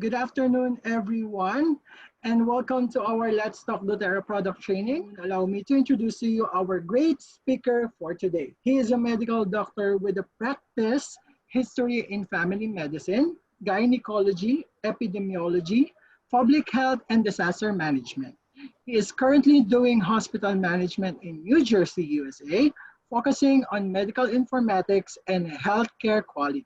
Good afternoon, everyone, and welcome to our Let's Talk doTERRA product training. Allow me to introduce to you our great speaker for today. He is a medical doctor with a practice history in family medicine, gynecology, epidemiology, public health, and disaster management. He is currently doing hospital management in New Jersey, USA, focusing on medical informatics and healthcare quality.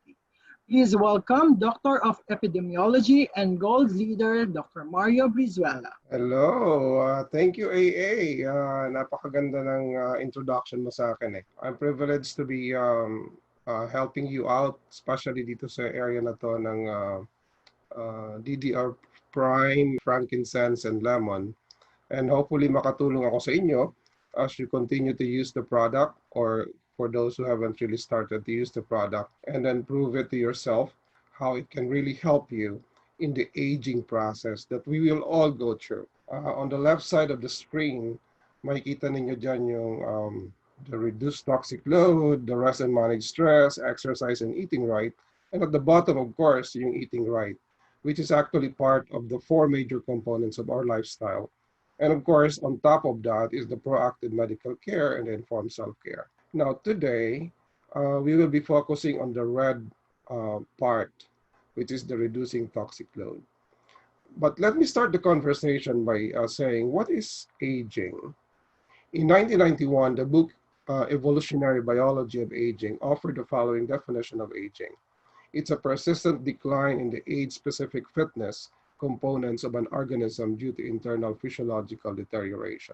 Please welcome Doctor of Epidemiology and Gold Leader, Dr. Mario Brizuela. Hello, thank you AA. Napakaganda ng introduction mo sa akin eh. I'm privileged to be helping you out, especially dito sa area na to ng DDR Prime, frankincense, and lemon. And hopefully makatulong ako sa inyo as you continue to use the product, or for those who haven't really started to use the product, and then prove it to yourself how it can really help you in the aging process that we will all go through. On the left side of the screen, makikita ninyo dyan yung the reduced toxic load, the rest and manage stress, exercise and eating right. And at the bottom, of course, yung eating right, which is actually part of the four major components of our lifestyle. And of course, on top of that is the proactive medical care and the informed self-care. Now, today, we will be focusing on the red part, which is the reducing toxic load. But let me start the conversation by saying, what is aging? In 1991, the book Evolutionary Biology of Aging offered the following definition of aging. It's a persistent decline in the age-specific fitness components of an organism due to internal physiological deterioration.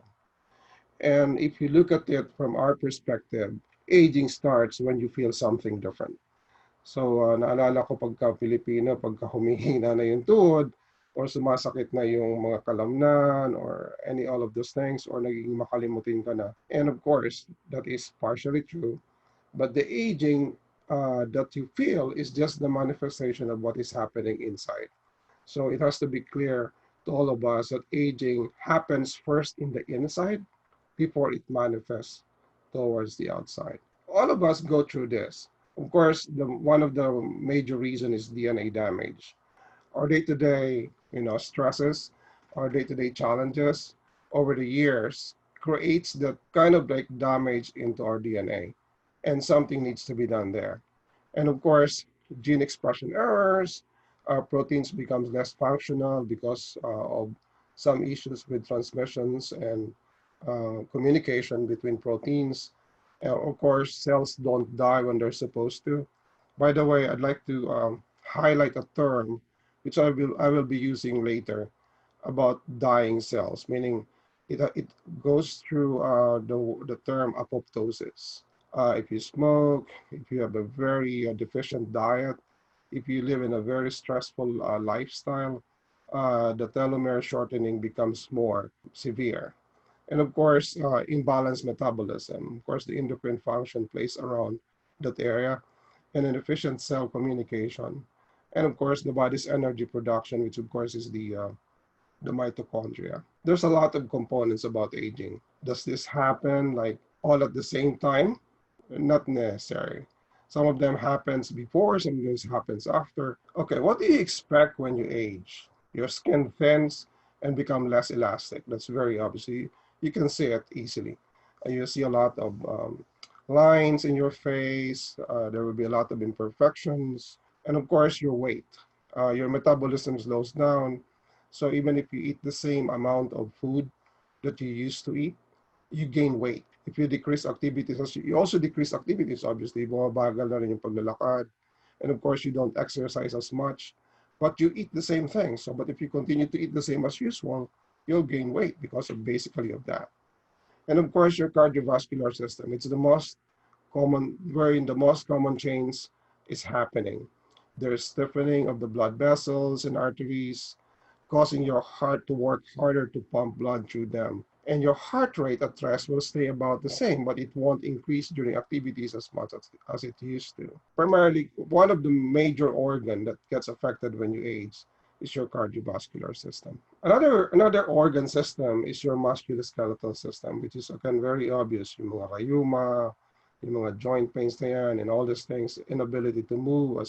And if you look at it from our perspective, aging starts when you feel something different. So naalala ko pagka Pilipino, pagka humihina na yung tuhod, or sumasakit na yung mga kalamnan, or all of those things, or naging makalimutin ka na. And of course, that is partially true. But the aging that you feel is just the manifestation of what is happening inside. So it has to be clear to all of us that aging happens first in the inside before it manifests towards the outside. All of us go through this. Of course, one of the major reasons is DNA damage. Our day-to-day, stresses, our day-to-day challenges over the years creates that kind of like damage into our DNA, and something needs to be done there. And of course, gene expression errors, our proteins becomes less functional because of some issues with transmissions and communication between proteins. Of course, cells don't die when they're supposed to. By the way, I'd like to highlight a term which I will be using later about dying cells, meaning it goes through the term apoptosis. If you smoke, if you have a very deficient diet, if you live in a very stressful lifestyle, the telomere shortening becomes more severe. And of course, imbalanced metabolism. Of course, the endocrine function plays around that area, and an efficient cell communication. And of course, the body's energy production, which of course is the mitochondria. There's a lot of components about aging. Does this happen like all at the same time? Not necessary. Some of them happens before, some of them happens after. Okay, what do you expect when you age? Your skin thins and become less elastic. That's very obvious. You can see it easily. You see a lot of lines in your face. There will be a lot of imperfections. And of course, your weight. Your metabolism slows down. So even if you eat the same amount of food that you used to eat, you gain weight. If you decrease activities, you also decrease activities, obviously. Bumabagal na rin yung paglalakad. And of course, you don't exercise as much. But you eat the same thing. But if you continue to eat the same as usual, you'll gain weight because of basically of that. And of course, your cardiovascular system. It's the most common, wherein the most common change is happening. There's stiffening of the blood vessels and arteries, causing your heart to work harder to pump blood through them. And your heart rate at rest will stay about the same, but it won't increase during activities as much as it used to. Primarily, one of the major organ that gets affected when you age is your cardiovascular system. Another organ system is your musculoskeletal system, which is again very obvious. Yung mga rheuma, yung mga joint pains na yan, and all these things, inability to move,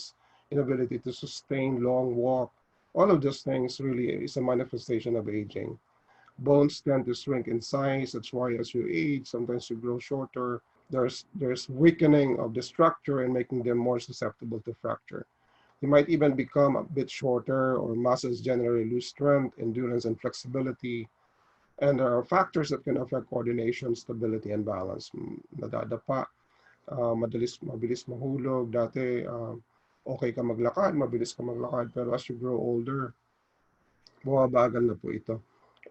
inability to sustain long walk, All of those things really is a manifestation of aging. Bones tend to shrink in size. That's why as you age, sometimes you grow shorter. There's weakening of the structure and making them more susceptible to fracture. You might even become a bit shorter, or muscles generally lose strength, endurance, and flexibility. And there are factors that can affect coordination, stability, and balance. Nadadapa, mabilis mahulog. Dati, okay ka maglakad, mabilis ka maglakad. Pero as you grow older, bumabagal na po ito.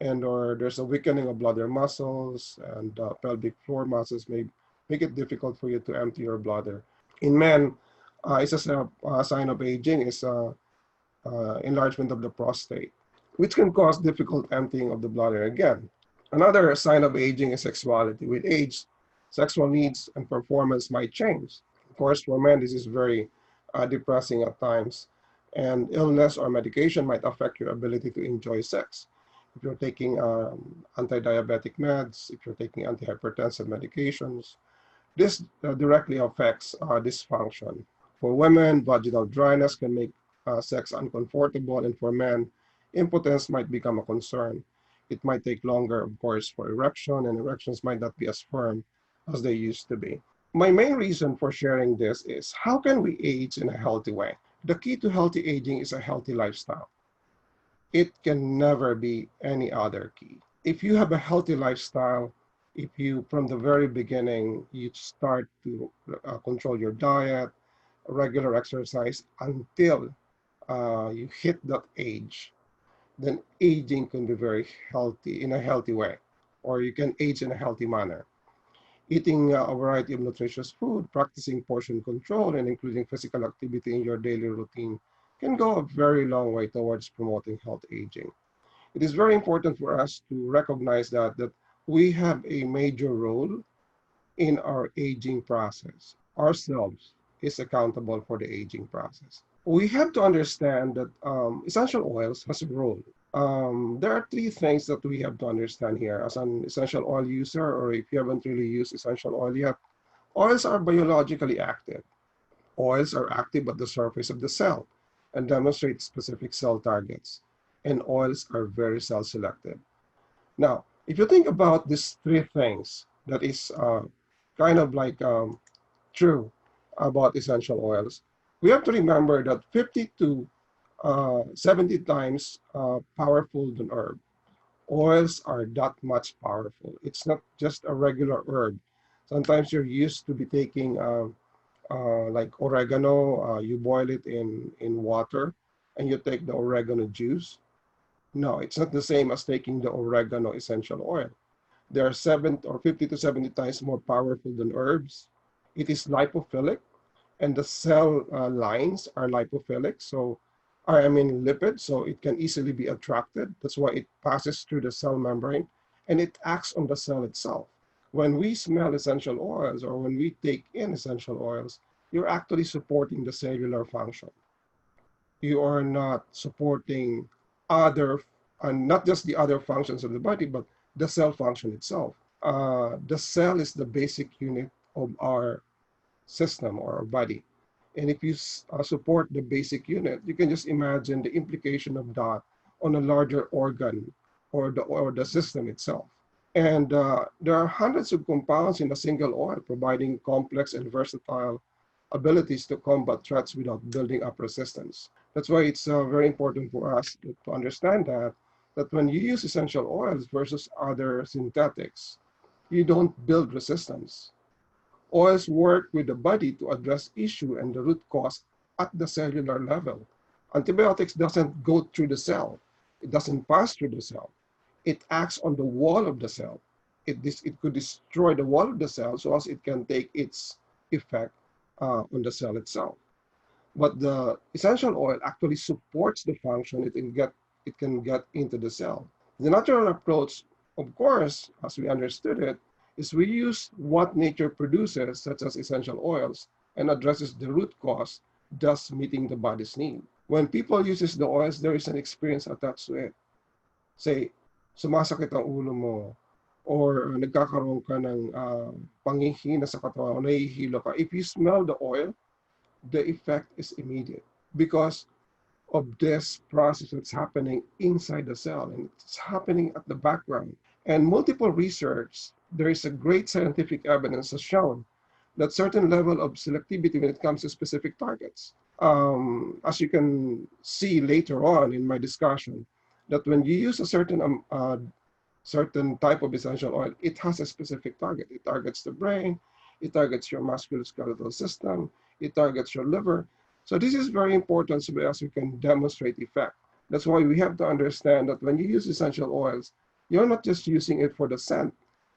And or there's a weakening of bladder muscles, and pelvic floor muscles may make it difficult for you to empty your bladder. In men, it's a sign of aging is enlargement of the prostate, which can cause difficult emptying of the bladder again. Another sign of aging is sexuality. With age, sexual needs and performance might change. Of course, for men, this is very depressing at times. And illness or medication might affect your ability to enjoy sex. If you're taking anti-diabetic meds, if you're taking antihypertensive medications, this directly affects dysfunction. For women, vaginal dryness can make sex uncomfortable, and for men, impotence might become a concern. It might take longer, of course, for erection, and erections might not be as firm as they used to be. My main reason for sharing this is how can we age in a healthy way? The key to healthy aging is a healthy lifestyle. It can never be any other key. If you have a healthy lifestyle, if you, from the very beginning, you start to control your diet, regular exercise until you hit that age, then aging can be very healthy in a healthy way, or you can age in a healthy manner. Eating a variety of nutritious food, practicing portion control, and including physical activity in your daily routine can go a very long way towards promoting health aging. It is very important for us to recognize that we have a major role in our aging process. Ourselves is accountable for the aging process. We have to understand that essential oils has a role. There are three things that we have to understand here as an essential oil user, or if you haven't really used essential oil yet. Oils are biologically active. Oils are active at the surface of the cell and demonstrate specific cell targets. And oils are very cell selective. Now, if you think about these three things, that is kind of like true about essential oils, we have to remember that 50 to 70 times powerful than herb. Oils are that much powerful. It's not just a regular herb. Sometimes you're used to be taking like oregano, you boil it in water and you take the oregano juice. No, it's not the same as taking the oregano essential oil. They are 7 or 50 to 70 times more powerful than herbs. It is lipophilic, and the cell lines are lipophilic, so I mean lipid, so it can easily be attracted. That's why it passes through the cell membrane, and it acts on the cell itself. When we smell essential oils or when we take in essential oils, you're actually supporting the cellular function. You are not supporting other, and not just the other functions of the body, but the cell function itself. The cell is the basic unit of our system or our body. And if you support the basic unit, you can just imagine the implication of that on a larger organ or the system itself. And there are hundreds of compounds in a single oil, providing complex and versatile abilities to combat threats without building up resistance. That's why it's very important for us to understand that when you use essential oils versus other synthetics, you don't build resistance. Oils work with the body to address issue and the root cause at the cellular level. Antibiotics doesn't go through the cell. It doesn't pass through the cell. It acts on the wall of the cell. It could destroy the wall of the cell so as it can take its effect on the cell itself. But the essential oil actually supports the function it can get into the cell. The natural approach, of course, as we understood it, is we use what nature produces, such as essential oils, and addresses the root cause, thus meeting the body's need. When people uses the oils, there is an experience attached to it. Say, sumasakit ang ulo mo, or nagkakaroon ka ng panghihina sa katawan, o nahihilo ka. If you smell the oil, the effect is immediate because of this process that's happening inside the cell, and it's happening at the background. And multiple research, there is a great scientific evidence has shown that certain level of selectivity when it comes to specific targets. As you can see later on in my discussion, that when you use a certain type of essential oil, it has a specific target. It targets the brain, it targets your musculoskeletal system, it targets your liver. So this is very important so as we can demonstrate effect. That's why we have to understand that when you use essential oils, you're not just using it for the scent,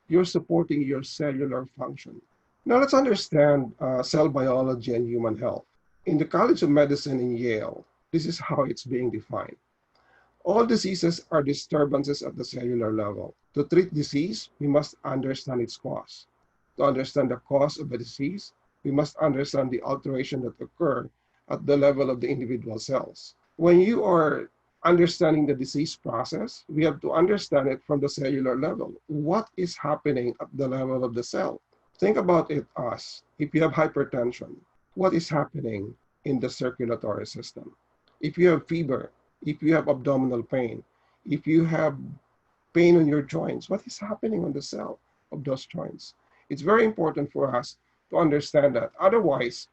you're supporting your cellular function. Now let's understand cell biology and human health. In the College of Medicine in Yale, this is how it's being defined. All diseases are disturbances at the cellular level. To treat disease, we must understand its cause. To understand the cause of a disease, we must understand the alteration that occur at the level of the individual cells. When you are understanding the disease process, we have to understand it from the cellular level. What is happening at the level of the cell? Think about it as if you have hypertension, what is happening in the circulatory system? If you have fever, if you have abdominal pain, if you have pain on your joints, what is happening on the cell of those joints? It's very important for us to understand that. Otherwise,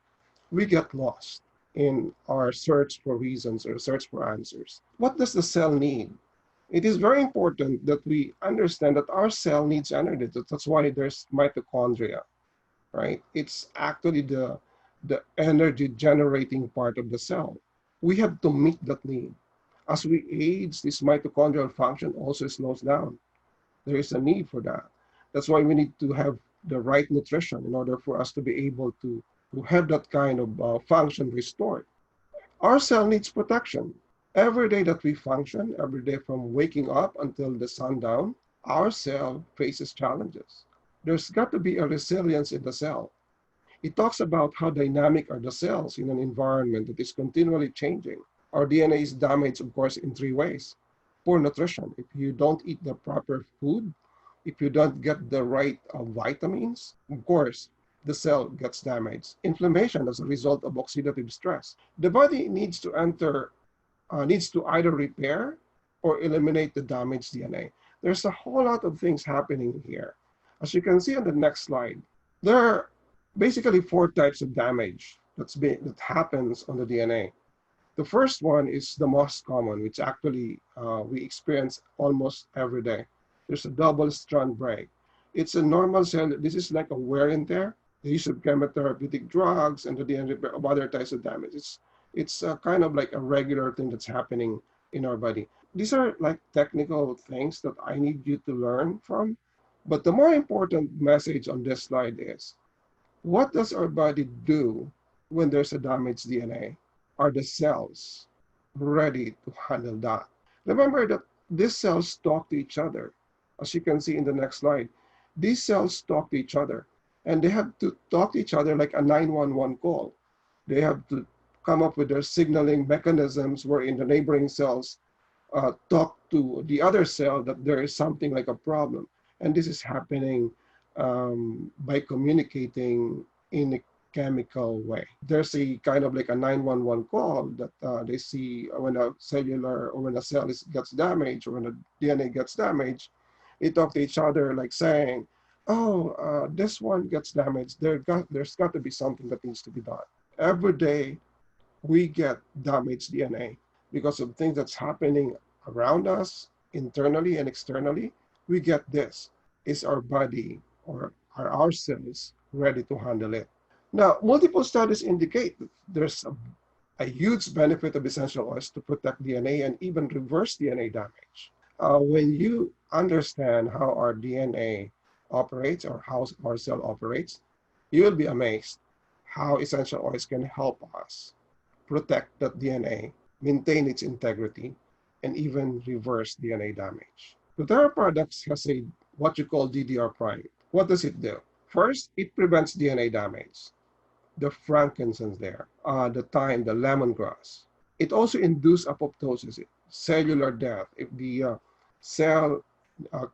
we get lost in our search for reasons or search for answers. What does the cell need? It is very important that we understand that our cell needs energy. That's why there's mitochondria, right? It's actually the energy generating part of the cell. We have to meet that need. As we age, this mitochondrial function also slows down. There is a need for that. That's why we need to have the right nutrition in order for us to be able to have that kind of function restored. Our cell needs protection. Every day that we function, every day from waking up until the sundown, our cell faces challenges. There's got to be a resilience in the cell. It talks about how dynamic are the cells in an environment that is continually changing. Our DNA is damaged, of course, in three ways. Poor nutrition. If you don't eat the proper food, if you don't get the right vitamins, of course, the cell gets damaged. Inflammation as a result of oxidative stress. The body needs to either repair or eliminate the damaged DNA. There's a whole lot of things happening here. As you can see on the next slide, there are basically four types of damage that happens on the DNA. The first one is the most common, which actually we experience almost every day. There's a double strand break. It's a normal cell. This is like a wear and tear. The use of chemotherapeutic drugs and the DNA repair of other types of damage. It's kind of like a regular thing that's happening in our body. These are like technical things that I need you to learn from. But the more important message on this slide is, what does our body do when there's a damaged DNA? Are the cells ready to handle that? Remember that these cells talk to each other. As you can see in the next slide, these cells talk to each other, and they have to talk to each other like a 911 call. They have to come up with their signaling mechanisms wherein the neighboring cells talk to the other cell that there is something like a problem. And this is happening by communicating in a chemical way. There's a kind of like a 911 call that they see when a cellular or when a cell gets damaged or when the DNA gets damaged. They talk to each other like saying, oh, this one gets damaged. There's got to be something that needs to be done. Every day we get damaged DNA because of things that's happening around us, internally and externally. We get this. Is our body or are our cells ready to handle it? Now, multiple studies indicate that there's a huge benefit of essential oils to protect DNA and even reverse DNA damage. When you understand how our DNA operates or how our cell operates, you will be amazed how essential oils can help us protect that DNA, maintain its integrity, and even reverse DNA damage. doTERRA products has a what you call DDR prime. What does it do? First, it prevents DNA damage. The frankincense there, the thyme, the lemongrass. It also induces apoptosis, cellular death. If the cell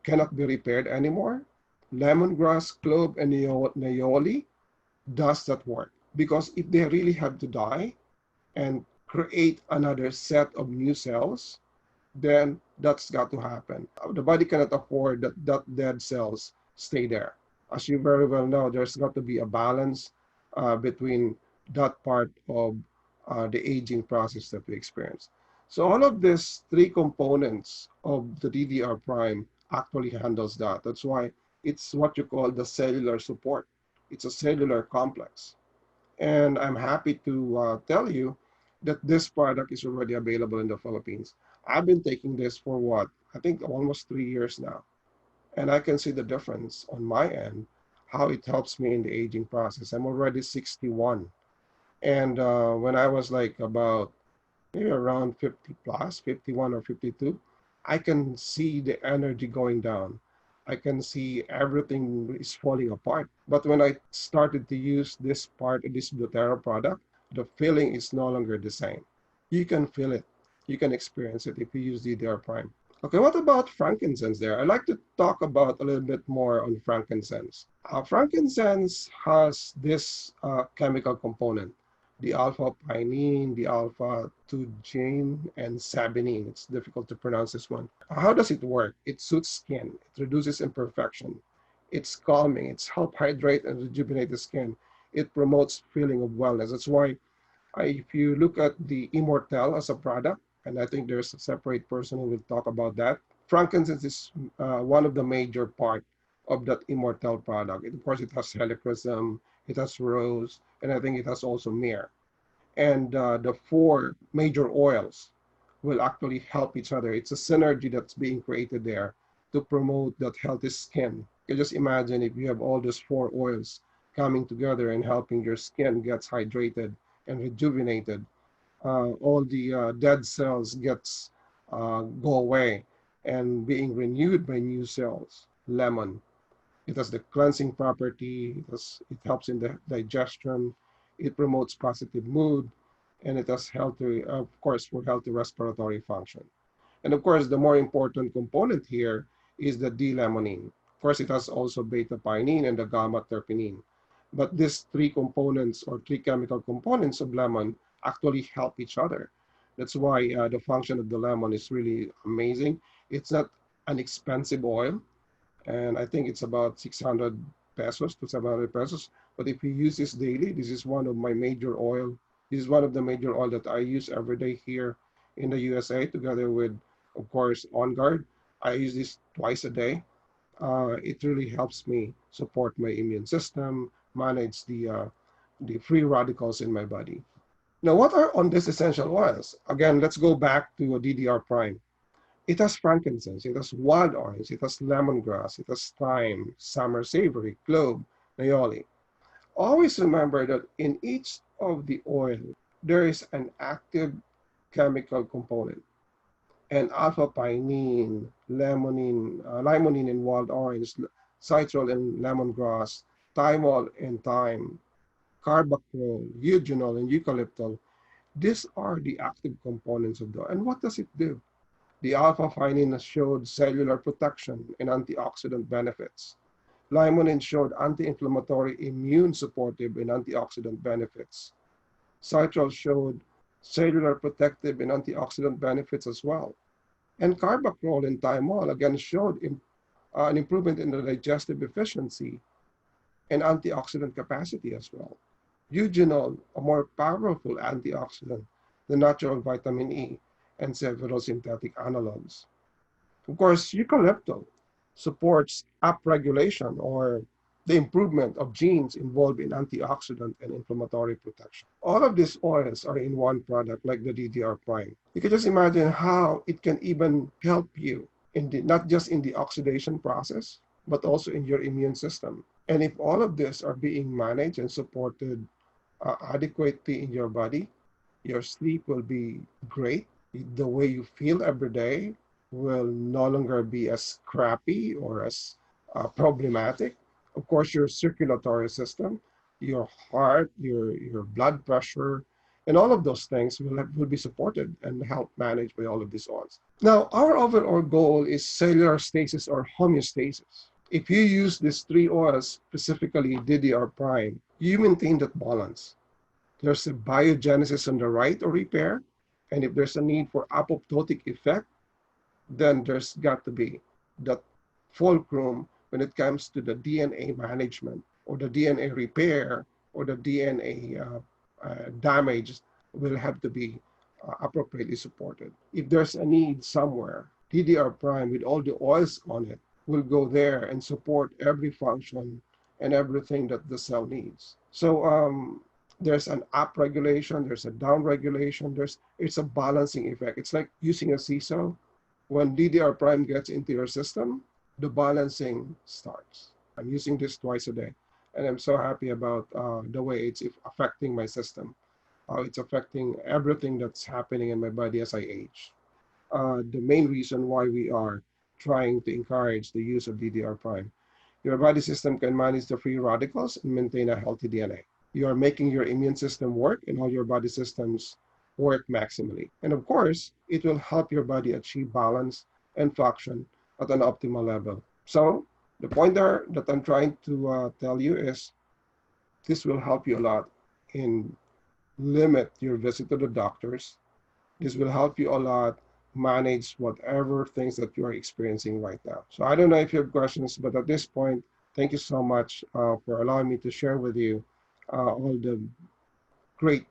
cannot be repaired anymore, lemongrass, clove, and naioli does that work. Because if they really have to die and create another set of new cells, then that's got to happen. The body cannot afford that dead cells stay there. As you very well know, there's got to be a balance between that part of the aging process that we experience. So all of these three components of the DDR prime actually handles that. That's why it's what you call the cellular support. It's a cellular complex. And I'm happy to tell you that this product is already available in the Philippines. I've been taking this for what? I think almost 3 years now. And I can see the difference on my end, how it helps me in the aging process. I'm already 61. And when I was like about maybe around 50 plus, 51 or 52, I can see the energy going down. I can see everything is falling apart. But when I started to use this doTERRA product, the feeling is no longer the same. You can feel it. You can experience it if you use DDR Prime. Okay, what about frankincense there? I'd like to talk about a little bit more on frankincense. Frankincense has this chemical component, the alpha-pinene, the alpha-2-gene, and sabinine. It's difficult to pronounce this one. How does it work? It soothes skin. It reduces imperfection. It's calming. It's help hydrate and rejuvenate the skin. It promotes feeling of wellness. That's why if you look at the Immortel as a product, and I think there's a separate person who will talk about that, frankincense is one of the major part of that Immortel product. Of course, it has helichrysum, it has rose, and I think it has also myrrh. And the four major oils will actually help each other. It's a synergy that's being created there to promote that healthy skin. You just imagine if you have all these four oils coming together and helping your skin gets hydrated and rejuvenated. All the dead cells gets go away and being renewed by new cells. Lemon. It has the cleansing property. It helps in the digestion. It promotes positive mood, and it has healthy, of course, for healthy respiratory function. And of course, the more important component here is the D-limonene. Of course, it has also beta-pinene and the gamma-terpinene. But these three components or three chemical components of lemon actually help each other. That's why the function of the lemon is really amazing. It's not an expensive oil, and I think it's about 600 pesos to 700 pesos. But if you use this daily, this is one of my major oil. This is one of the major oil that I use every day here in the USA, together with, of course, On Guard. I use this twice a day. It really helps me support my immune system, manage the free radicals in my body. Now, what are on these essential oils? Again, let's go back to a DDR prime. It has frankincense, it has wild orange, it has lemongrass, it has thyme, summer savory, clove, naioli. Always remember that in each of the oil, there is an active chemical component. And alpha-pinene, limonene and wild orange, citral and lemongrass, thymol and thyme, carbachol, eugenol and eucalyptol. These are the active components of the oil. And what does it do? The alpha-pinene showed cellular protection and antioxidant benefits. Limonene showed anti-inflammatory, immune supportive, and antioxidant benefits. Citral showed cellular protective and antioxidant benefits as well. And carbachol and thymol again showed an improvement in the digestive efficiency and antioxidant capacity as well. Eugenol, a more powerful antioxidant than natural vitamin E and several synthetic analogs. Of course, eucalyptus supports upregulation or the improvement of genes involved in antioxidant and inflammatory protection. All of these oils are in one product like the DDR Prime. You can just imagine how it can even help you in not just in the oxidation process, but also in your immune system. And if all of this are being managed and supported adequately in your body, your sleep will be great. The way you feel every day will no longer be as crappy or as problematic. Of course, your circulatory system, your heart, your blood pressure, and all of those things will be supported and helped managed by all of these oils. Now, our overall goal is cellular stasis or homeostasis. If you use these three oils, specifically DDR prime, you maintain that balance. There's a biogenesis on the right or repair. And if there's a need for apoptotic effect, then there's got to be that fulcrum when it comes to the DNA management or the DNA repair or the DNA damage will have to be appropriately supported. If there's a need somewhere, DDR prime with all the oils on it will go there and support every function and everything that the cell needs. So there's an up regulation, there's a down regulation, it's a balancing effect. It's like using a seesaw. When DDR prime gets into your system, the balancing starts. I'm using this twice a day, and I'm so happy about the way it's affecting my system. It's affecting everything that's happening in my body as I age. The main reason why we are trying to encourage the use of DDR prime. Your body system can manage the free radicals and maintain a healthy DNA. You are making your immune system work and all your body systems work maximally. And of course, it will help your body achieve balance and function at an optimal level. So the point there that I'm trying to tell you is this will help you a lot in limit your visit to the doctors. This will help you a lot manage whatever things that you are experiencing right now. So I don't know if you have questions, but at this point, thank you so much for allowing me to share with you all the great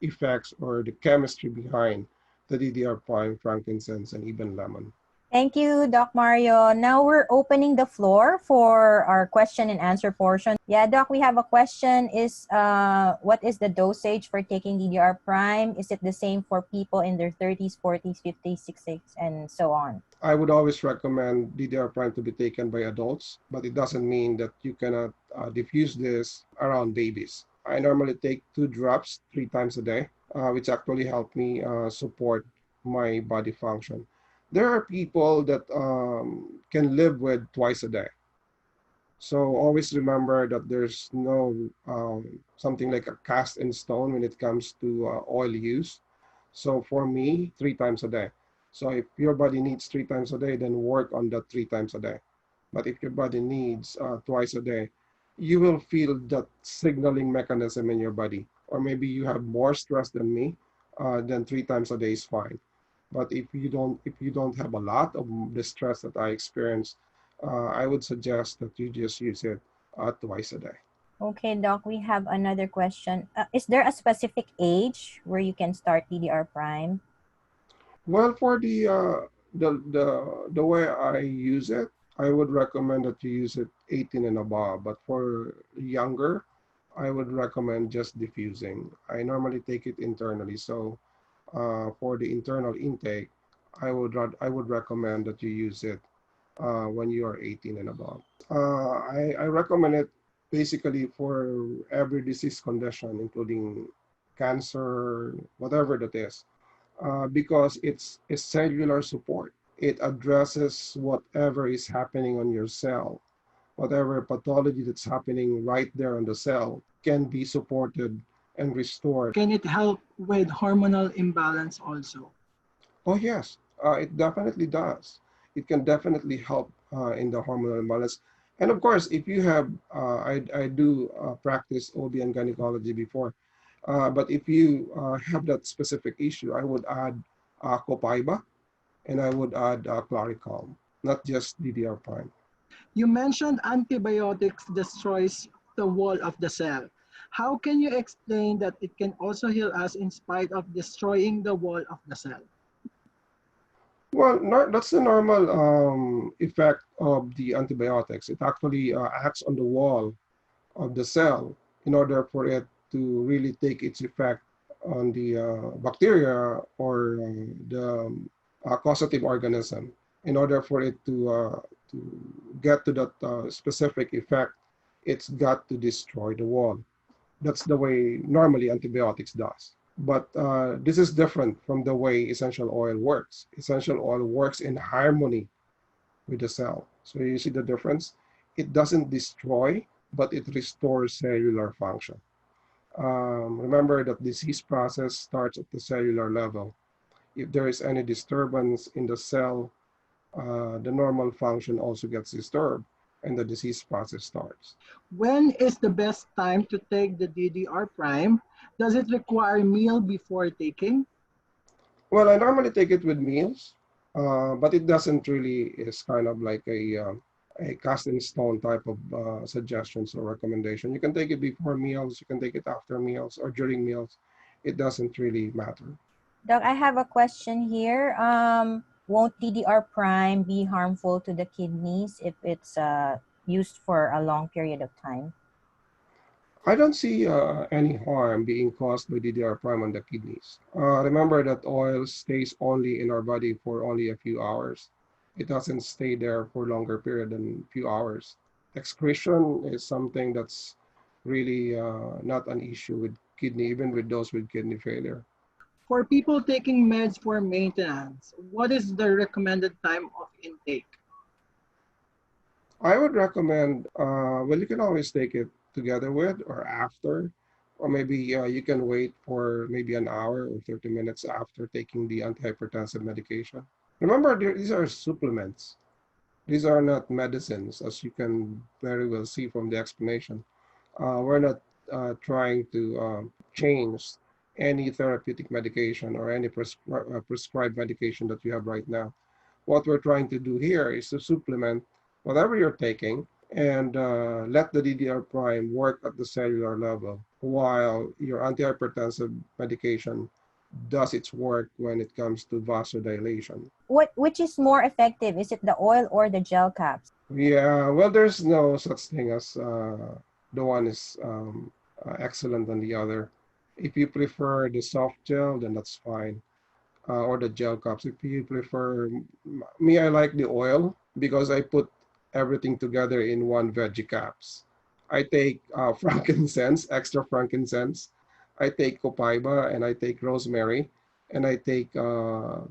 effects or the chemistry behind the DDR prime, frankincense, and even lemon. Thank you, Doc Mario. Now we're opening the floor for our question and answer portion. Yeah, Doc, we have a question. What is the dosage for taking DDR prime? Is it the same for people in their 30s, 40s, 50s, 60s, and so on? I would always recommend DDR prime to be taken by adults, but it doesn't mean that you cannot diffuse this around babies. I normally take 2 drops 3 times a day, which actually help me support my body function. There are people that can live with twice a day. So always remember that there's no something like a cast in stone when it comes to oil use. So for me, 3 times a day. So if your body needs 3 times a day, then work on that 3 times a day. But if your body needs twice a day, you will feel that signaling mechanism in your body. Or maybe you have more stress than me, then 3 times a day is fine. But if you don't have a lot of the stress that I experience, I would suggest that you just use it twice a day. Okay, Doc, we have another question. Is there a specific age where you can start DDR prime? Well, for the way I use it, I would recommend that you use it 18 and above. But for younger, I would recommend just diffusing. I normally take it internally, so for the internal intake, I would recommend that you use it when you are 18 and above. I recommend it basically for every disease condition, including cancer, whatever that is, because it's a cellular support. It addresses whatever is happening on your cell, whatever pathology that's happening right there on the cell can be supported and restored. Can it help with hormonal imbalance also? Oh, yes, it definitely does. It can definitely help in the hormonal imbalance. And of course, if you have, I do practice OB and gynecology before, but if you have that specific issue, I would add copaiba and I would add claricalm, not just DDR prime. You mentioned antibiotics destroys the wall of the cell. How can you explain that it can also heal us in spite of destroying the wall of the cell? Well, that's the normal effect of the antibiotics. It actually acts on the wall of the cell in order for it to really take its effect on the bacteria or the causative organism. In order for it to get to that specific effect, it's got to destroy the wall. That's the way normally antibiotics does. But this is different from the way essential oil works. Essential oil works in harmony with the cell. So you see the difference? It doesn't destroy, but it restores cellular function. Remember that disease process starts at the cellular level. If there is any disturbance in the cell, the normal function also gets disturbed. and the disease process starts. When is the best time to take the DDR prime? Does it require meal before taking? Well, I normally take it with meals, but it doesn't really is kind of like a cast in stone type of suggestions or recommendation. You can take it before meals, you can take it after meals or during meals. It doesn't really matter. Doc, I have a question here. Won't DDR prime be harmful to the kidneys if it's used for a long period of time? I don't see any harm being caused by DDR prime on the kidneys. Remember that oil stays only in our body for only a few hours. It doesn't stay there for longer period than few hours. Excretion is something that's really not an issue with kidney, even with those with kidney failure. For people taking meds for maintenance, what is the recommended time of intake? I would recommend, well, you can always take it together with or after, or maybe you can wait for maybe an hour or 30 minutes after taking the antihypertensive medication. Remember, these are supplements. These are not medicines, as you can very well see from the explanation. We're not trying to change any therapeutic medication or any prescribed medication that you have right now. What we're trying to do here is to supplement whatever you're taking and let the DDR prime work at the cellular level while your antihypertensive medication does its work when it comes to vasodilation. Which is more effective? Is it the oil or the gel caps? Yeah, well, there's no such thing as the one is excellent than the other. If you prefer the soft gel, then that's fine. Or the gel cups. If you prefer, me, I like the oil because I put everything together in one veggie caps. I take frankincense, extra frankincense. I take copaiba and I take rosemary, and I take how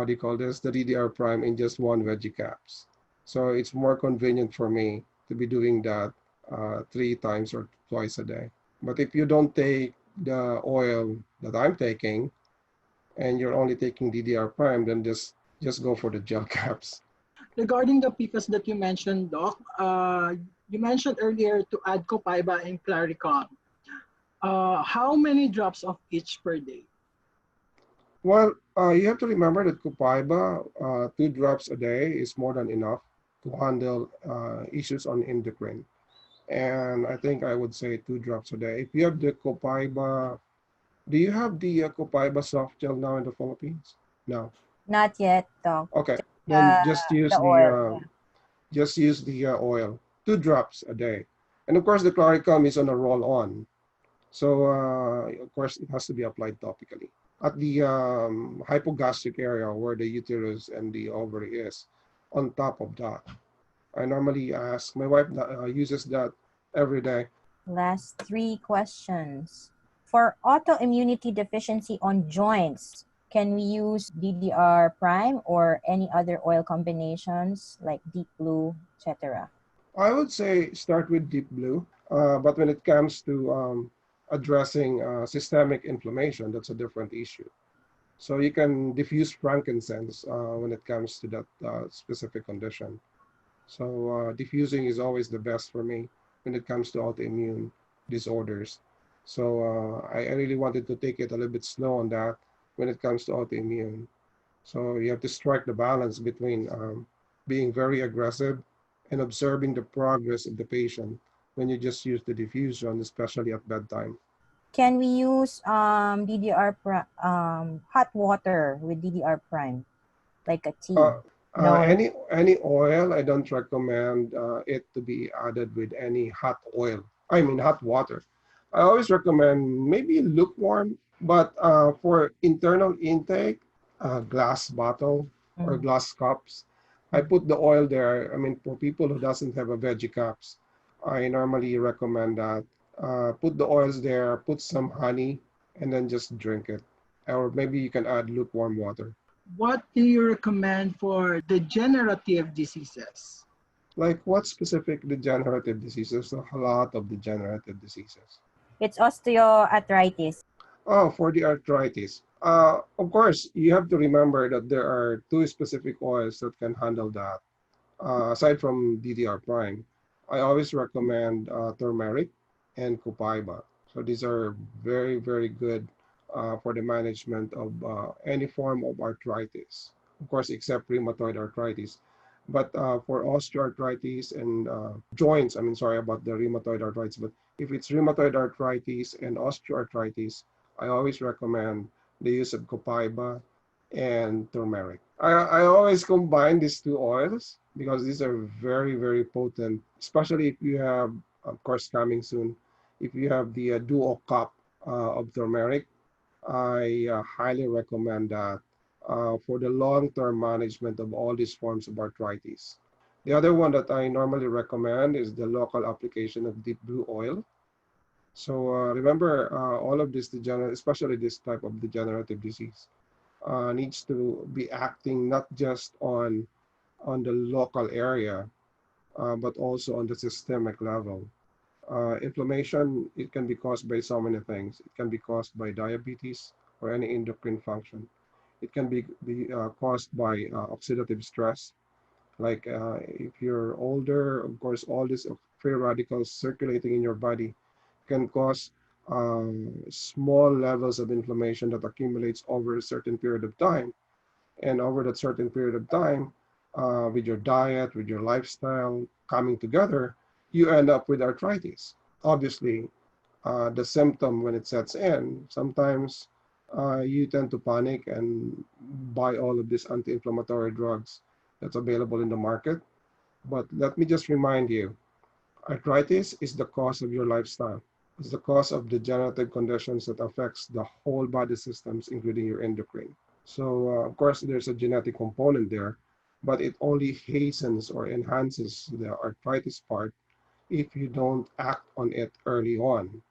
do you call this? The DDR prime in just one veggie caps. So it's more convenient for me to be doing that 3 times or twice a day. But if you don't take the oil that I'm taking, and you're only taking DDR prime, then just go for the gel caps. Regarding the PFAS that you mentioned, Doc, you mentioned earlier to add copaiba and claricon. How many drops of each per day? Well, you have to remember that copaiba, 2 drops a day is more than enough to handle issues on endocrine. And I think I would say 2 drops a day. If you have the copaiba, do you have the copaiba soft gel now in the Philippines? No. Not yet, Doc. Okay. Then The oil. just use the oil, 2 drops a day. And of course, the claricum is on a roll-on. So of course, it has to be applied topically at the hypogastric area where the uterus and the ovary is. On top of that, I normally ask my wife uses that every day. Last 3 questions. For autoimmunity deficiency on joints, can we use DDR prime or any other oil combinations like deep blue, etc.? I would say start with deep blue, but when it comes to addressing systemic inflammation, that's a different issue. So you can diffuse frankincense when it comes to that specific condition. So diffusing is always the best for me when it comes to autoimmune disorders. So I really wanted to take it a little bit slow on that when it comes to autoimmune. So you have to strike the balance between being very aggressive and observing the progress of the patient when you just use the diffusion, especially at bedtime. Can we use hot water with DDR prime, like a tea? Uh, No. any oil, I don't recommend it to be added with any hot oil. I mean hot water. I always recommend maybe lukewarm, but for internal intake, glass bottle or Mm. glass cups, I put the oil there. I mean, for people who doesn't have a veggie cups, I normally recommend that. Put the oils there, put some honey, and then just drink it. Or maybe you can add lukewarm water. What do you recommend for degenerative diseases? Like what specific degenerative diseases? There's a lot of degenerative diseases. It's osteoarthritis. Oh, for the arthritis. Of course, you have to remember that there are 2 specific oils that can handle that. aside from DDR prime, I always recommend turmeric and copaiba. So these are very, very good for the management of any form of arthritis. Of course, except rheumatoid arthritis. But for osteoarthritis and joints, I mean, sorry about the rheumatoid arthritis, but if it's rheumatoid arthritis and osteoarthritis, I always recommend the use of copaiba and turmeric. I always combine these two oils because these are very, very potent, especially if you have, of course, coming soon, if you have the duo cup of turmeric, I highly recommend that for the long-term management of all these forms of arthritis. The other one that I normally recommend is the local application of deep blue oil. So remember, all of this degenerate, especially this type of degenerative disease, needs to be acting not just on the local area, but also on the systemic level. Inflammation, it can be caused by so many things. It can be caused by diabetes or any endocrine function. It can be caused by oxidative stress, like if you're older, of course, all these free radicals circulating in your body can cause small levels of inflammation that accumulates over a certain period of time. And over that certain period of time, with your diet, with your lifestyle coming together, you end up with arthritis. Obviously, the symptom when it sets in, sometimes you tend to panic and buy all of these anti-inflammatory drugs that's available in the market. But let me just remind you, arthritis is the cause of your lifestyle. It's the cause of degenerative conditions that affects the whole body systems, including your endocrine. So, of course, there's a genetic component there, but it only hastens or enhances the arthritis part if you don't act on it early on.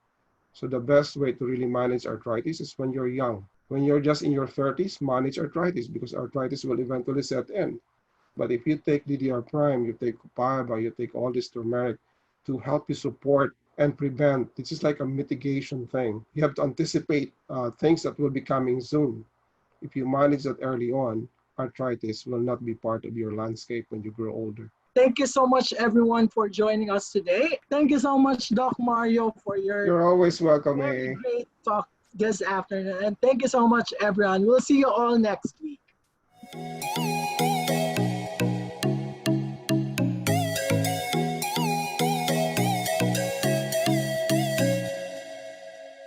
So the best way to really manage arthritis is when you're young. When you're just in your 30s, manage arthritis because arthritis will eventually set in. But if you take DDR prime, you take copaiba, you take all this turmeric to help you support and prevent, this is like a mitigation thing. You have to anticipate things that will be coming soon. If you manage that early on, arthritis will not be part of your landscape when you grow older. Thank you so much, everyone, for joining us today. Thank you so much, Doc Mario, for your You're always welcome, very eh? great talk this afternoon. And thank you so much, everyone. We'll see you all next week.